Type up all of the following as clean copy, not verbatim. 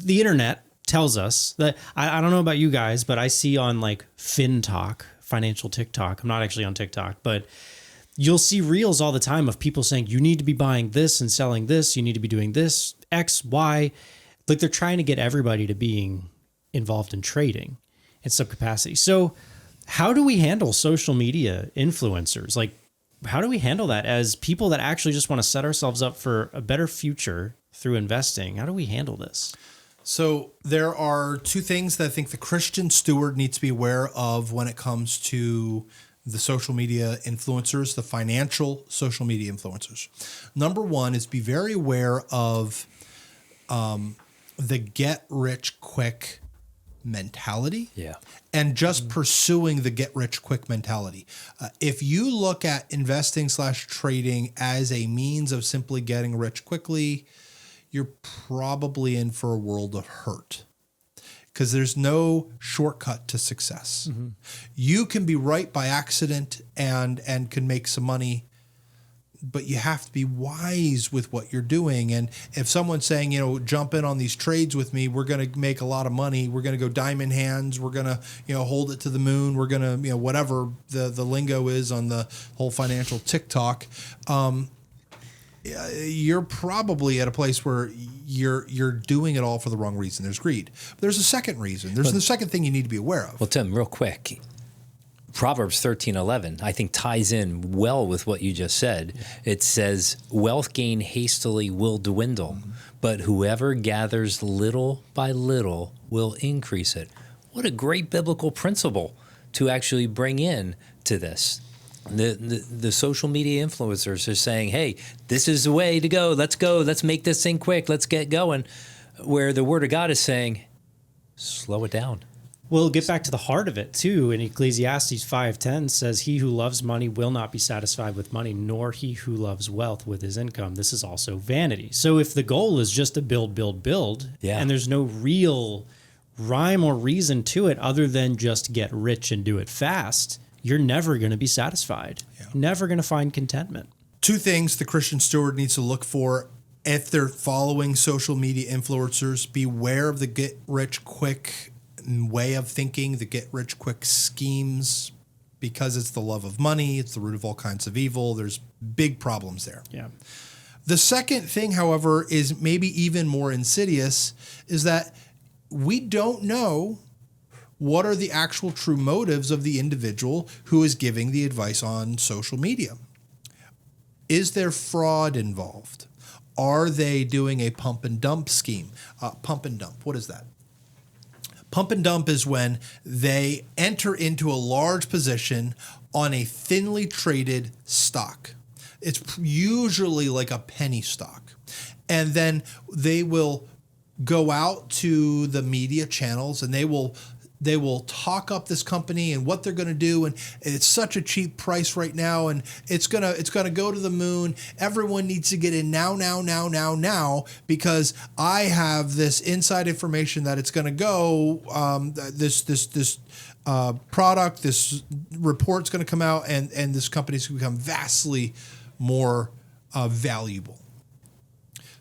the internet tells us that, I don't know about you guys, but I see on like FinTalk, Financial TikTok. I'm not actually on TikTok, but you'll see reels all the time of people saying, you need to be buying this and selling this. You need to be doing this, X, Y. Like they're trying to get everybody to being involved in trading in some capacity. So how do we handle social media influencers? Like, how do we handle that as people that actually just want to set ourselves up for a better future through investing? How do we handle this? So there are two things that I think the Christian steward needs to be aware of when it comes to the social media influencers, the financial social media influencers. Number one is be very aware of the get rich quick mentality, and just pursuing the get rich quick mentality. If you look at investing / trading as a means of simply getting rich quickly, you're probably in for a world of hurt, because there's no shortcut to success. Mm-hmm. You can be right by accident and can make some money, but you have to be wise with what you're doing. And if someone's saying, jump in on these trades with me, we're going to make a lot of money. We're going to go diamond hands. We're going to, hold it to the moon. We're going to, whatever the lingo is on the whole financial TikTok. You're probably at a place where you're doing it all for the wrong reason. There's greed. But there's a second reason. There's the second thing you need to be aware of. Well, Tim, real quick, Proverbs 13:11, I think ties in well with what you just said. Yeah. It says, wealth gained hastily will dwindle, but whoever gathers little by little will increase it. What a great biblical principle to actually bring in to this. The social media influencers are saying, hey, this is the way to go. Let's make this thing quick. Let's get going. Where the word of God is saying, slow it down. We'll get back to the heart of it too. In Ecclesiastes 5:10 says, he who loves money will not be satisfied with money, nor he who loves wealth with his income. This is also vanity. So if the goal is just to build, and there's no real rhyme or reason to it other than just get rich and do it fast, you're never going to be satisfied. Yeah. Never going to find contentment. Two things the Christian steward needs to look for if they're following social media influencers. Beware of the get rich quick way of thinking, the get rich quick schemes, because it's the love of money. It's the root of all kinds of evil. There's big problems there. Yeah. The second thing, however, is maybe even more insidious, is that we don't know what are the actual true motives of the individual who is giving the advice on social media. Is there fraud involved? Are they doing a pump and dump scheme? Pump and dump, what is that? Pump and dump is when they enter into a large position on a thinly traded stock. It's usually like a penny stock. And then they will go out to the media channels and they will talk up this company and what they're going to do, and it's such a cheap price right now, and it's gonna go to the moon. Everyone needs to get in now, because I have this inside information that it's going to go. This product, this report's going to come out, and this company's going to become vastly more valuable.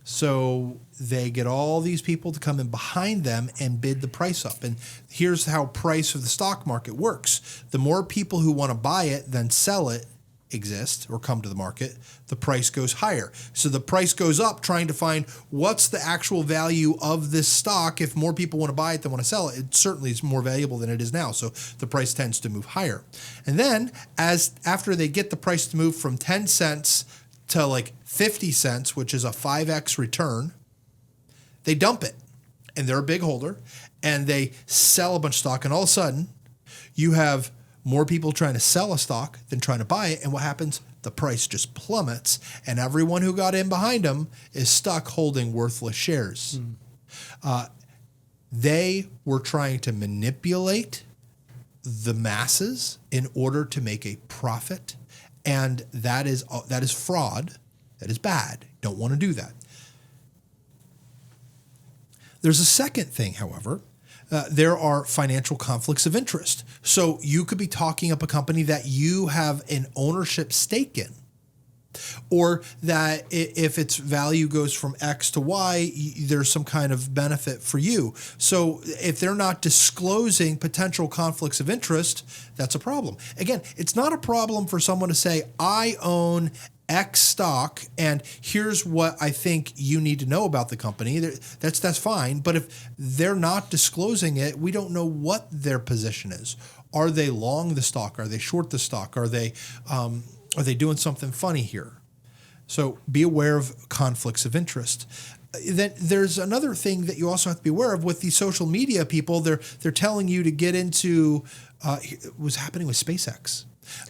So they get all these people to come in behind them and bid the price up. And here's how price of the stock market works. The more people who want to buy it than sell it exist or come to the market, the price goes higher. So the price goes up trying to find what's the actual value of this stock. If more people want to buy it than want to sell it, it certainly is more valuable than it is now. So the price tends to move higher. And then after they get the price to move from 10 cents to like 50 cents, which is a 5x return, they dump it, and they're a big holder, and they sell a bunch of stock, and all of a sudden you have more people trying to sell a stock than trying to buy it, and what happens? The price just plummets, and everyone who got in behind them is stuck holding worthless shares. They were trying to manipulate the masses in order to make a profit, and that is fraud. That is bad. Don't want to do that. There's a second thing, however. There are financial conflicts of interest. So you could be talking up a company that you have an ownership stake in, Or that if its value goes from X to Y, there's some kind of benefit for you. So if they're not disclosing potential conflicts of interest, that's a problem. Again, it's not a problem for someone to say, I own X stock, and here's what I think you need to know about the company. That's fine. But if they're not disclosing it, we don't know what their position is. Are they long the stock? Are they short the stock? Are they doing something funny here? So be aware of conflicts of interest. Then there's another thing that you also have to be aware of with these social media people. They're telling you to get into it was happening with SpaceX.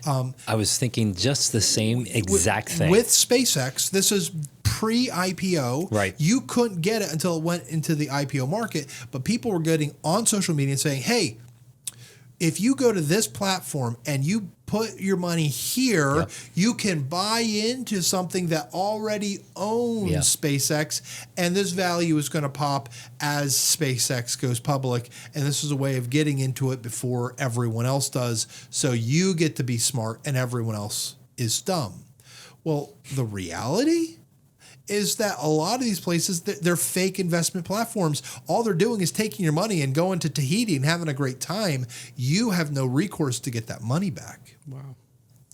I was thinking just the same exact thing. With SpaceX, this is pre-IPO. Right. You couldn't get it until it went into the IPO market, but people were getting on social media and saying, hey, if you go to this platform and you put your money here, you can buy into something that already owns SpaceX, and this value is going to pop as SpaceX goes public. And this is a way of getting into it before everyone else does. So you get to be smart and everyone else is dumb. Well, the reality is that a lot of these places, they're fake investment platforms. All they're doing is taking your money and going to Tahiti and having a great time. You have no recourse to get that money back. Wow.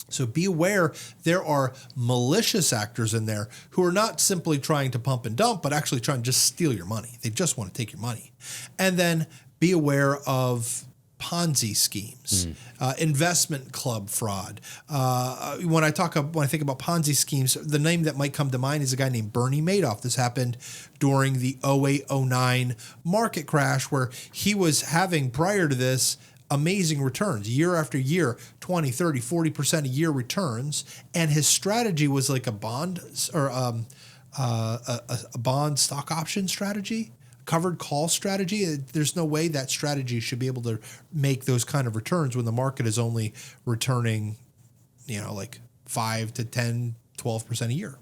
So be aware there are malicious actors in there who are not simply trying to pump and dump, but actually trying to just steal your money. They just want to take your money. And then be aware of Ponzi schemes, investment club fraud. When I think about Ponzi schemes, the name that might come to mind is a guy named Bernie Madoff. This happened during the 08-09 market crash, where he was having, prior to this, amazing returns year after year, 20, 30, 40% a year returns. And his strategy was like a bond or a bond stock option strategy. Covered call strategy. There's no way that strategy should be able to make those kind of returns when the market is only returning, like 5 to 10, 12% a year.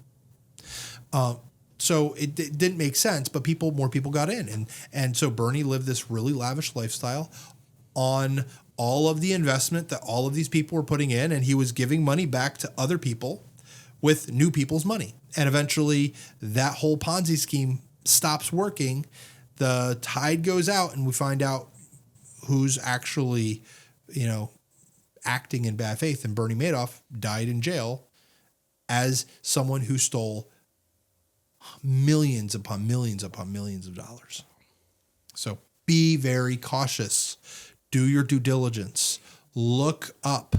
So it didn't make sense, but more people got in. And so Bernie lived this really lavish lifestyle on all of the investment that all of these people were putting in, and he was giving money back to other people with new people's money. And eventually that whole Ponzi scheme stops working. The tide goes out, and we find out who's actually, acting in bad faith. And Bernie Madoff died in jail as someone who stole millions upon millions upon millions of dollars. So be very cautious. Do your due diligence. Look up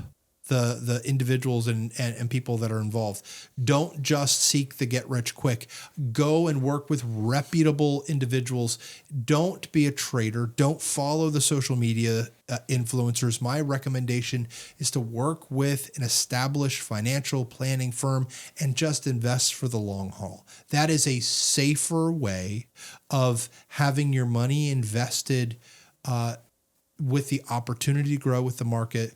the individuals and people that are involved. Don't just seek the get rich quick. Go and work with reputable individuals. Don't be a trader. Don't follow the social media influencers. My recommendation is to work with an established financial planning firm and just invest for the long haul. That is a safer way of having your money invested with the opportunity to grow with the market.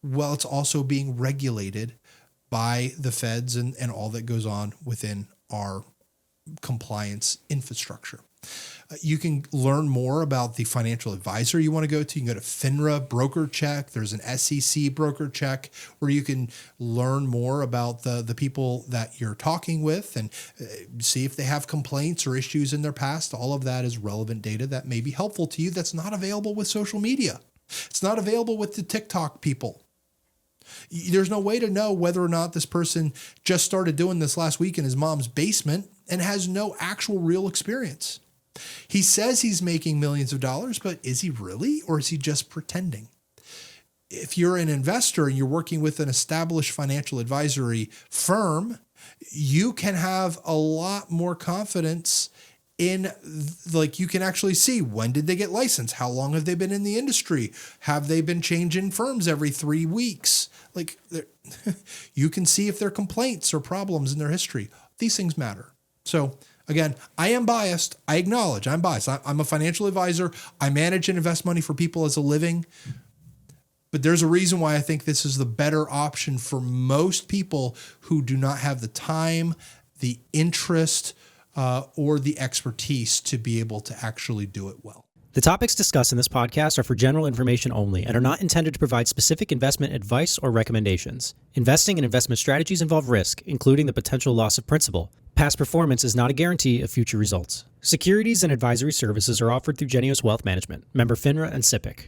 Well, it's also being regulated by the feds and all that goes on within our compliance infrastructure. You can learn more about the financial advisor you want to go to. You can go to FINRA broker check. There's an SEC broker check where you can learn more about the people that you're talking with and see if they have complaints or issues in their past. All of that is relevant data that may be helpful to you that's not available with social media. It's not available with the TikTok people. There's no way to know whether or not this person just started doing this last week in his mom's basement and has no actual real experience. He says he's making millions of dollars, but is he really, or is he just pretending? If you're an investor and you're working with an established financial advisory firm, you can have a lot more confidence in, like, you can actually see, when did they get licensed? How long have they been in the industry? Have they been changing firms every 3 weeks? Like, you can see if there are complaints or problems in their history. These things matter. So again, I am biased. I acknowledge I'm biased. I'm a financial advisor. I manage and invest money for people as a living. But there's a reason why I think this is the better option for most people who do not have the time, the interest, or the expertise to be able to actually do it well. The topics discussed in this podcast are for general information only and are not intended to provide specific investment advice or recommendations. Investing and investment strategies involve risk, including the potential loss of principal. Past performance is not a guarantee of future results. Securities and advisory services are offered through Genius Wealth Management, member FINRA and SIPC.